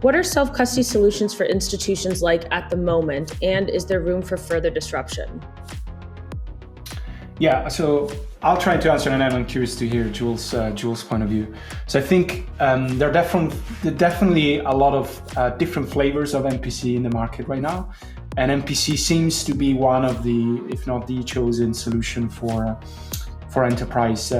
What are self-custody solutions for institutions like at the moment, and is there room for further disruption? Yeah, so I'll try to answer, and then I'm curious to hear Jules' point of view. So I think there are definitely a lot of different flavors of MPC in the market right now, and MPC seems to be one of the, if not the chosen solution for enterprise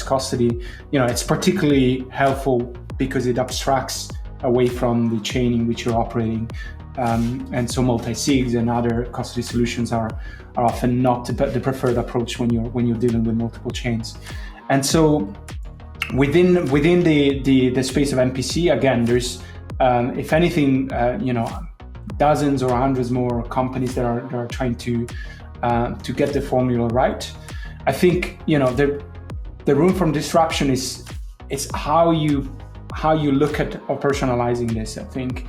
custody. It's particularly helpful because it abstracts away from the chain in which you're operating. And so multi-sigs and other custody solutions are often not the preferred approach when you're dealing with multiple chains. And so within the space of MPC, again, there's if anything, dozens or hundreds more companies that are trying to get the formula right. I think the room for disruption is how you look at operationalizing this. I think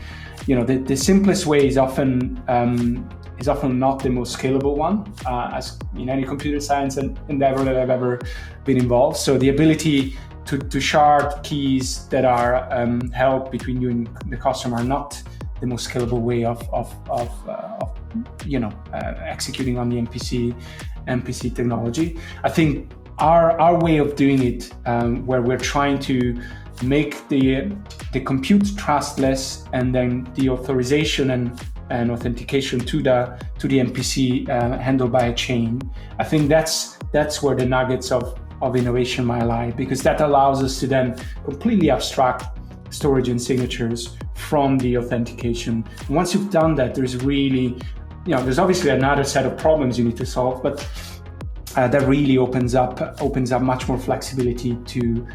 the simplest way is often not the most scalable one, as in any computer science endeavor that I've ever been involved. So the ability to shard keys that are held between you and the customer are not the most scalable way of executing on the MPC technology. I think our way of doing it, where we're trying to make the compute trustless, and then the authorization and authentication to the MPC handled by a chain. I think that's where the nuggets of innovation might lie, because that allows us to then completely abstract storage and signatures from the authentication. And once you've done that, there's really, there's obviously another set of problems you need to solve, but that really opens up much more flexibility to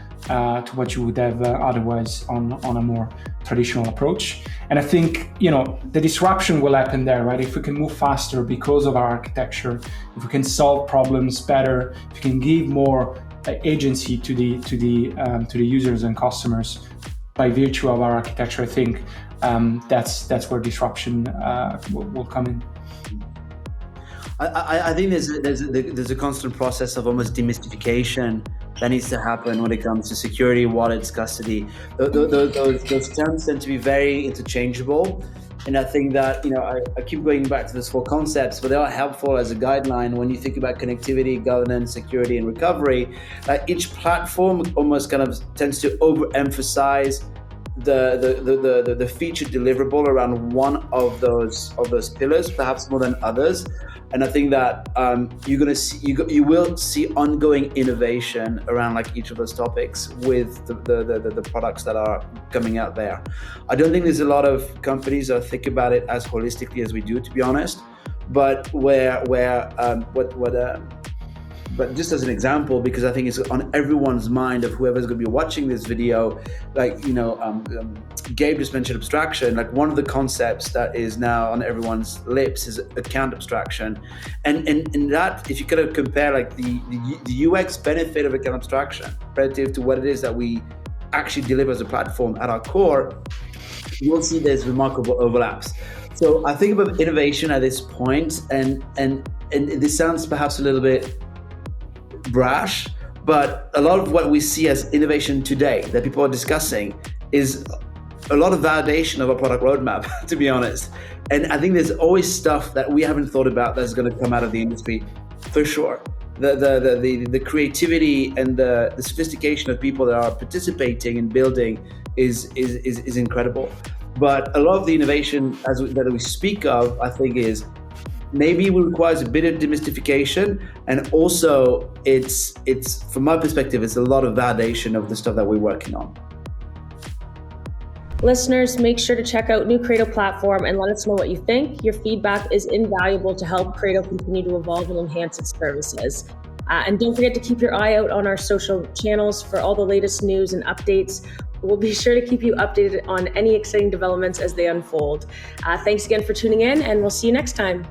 what you would have otherwise on a more traditional approach. And I think the disruption will happen there, right? If we can move faster because of our architecture, if we can solve problems better, if we can give more agency to the users and customers by virtue of our architecture, I think that's where disruption will come in. I think there's a constant process of almost demystification that needs to happen when it comes to security, wallets, custody. Those terms tend to be very interchangeable, and I think that I keep going back to those four concepts, but they are helpful as a guideline when you think about connectivity, governance, security, and recovery. Each platform almost kind of tends to overemphasize the feature deliverable around one of those pillars, perhaps more than others. And I think that you will see ongoing innovation around each of those topics with the products that are coming out there. I don't think there's a lot of companies that think about it as holistically as we do, to be honest. But but just as an example, because I think it's on everyone's mind of whoever's going to be watching this video, Gabe just mentioned abstraction. One of the concepts that is now on everyone's lips is account abstraction, and that, if you kind of compare the UX benefit of account abstraction relative to what it is that we actually deliver as a platform at our core, you'll see there's remarkable overlaps. So I think about innovation at this point, and this sounds perhaps a little bit brash, but a lot of what we see as innovation today that people are discussing is a lot of validation of our product roadmap, to be honest. And I think there's always stuff that we haven't thought about that's going to come out of the industry, for sure. The creativity and the sophistication of people that are participating in building is incredible. But a lot of the innovation that we speak of, I think, is maybe it requires a bit of demystification, and also it's from my perspective, it's a lot of validation of the stuff that we're working on. Listeners, make sure to check out new Qredo platform and let us know what you think. Your feedback is invaluable to help Qredo continue to evolve and enhance its services. And don't forget to keep your eye out on our social channels for all the latest news and updates. We'll be sure to keep you updated on any exciting developments as they unfold. Thanks again for tuning in, and we'll see you next time.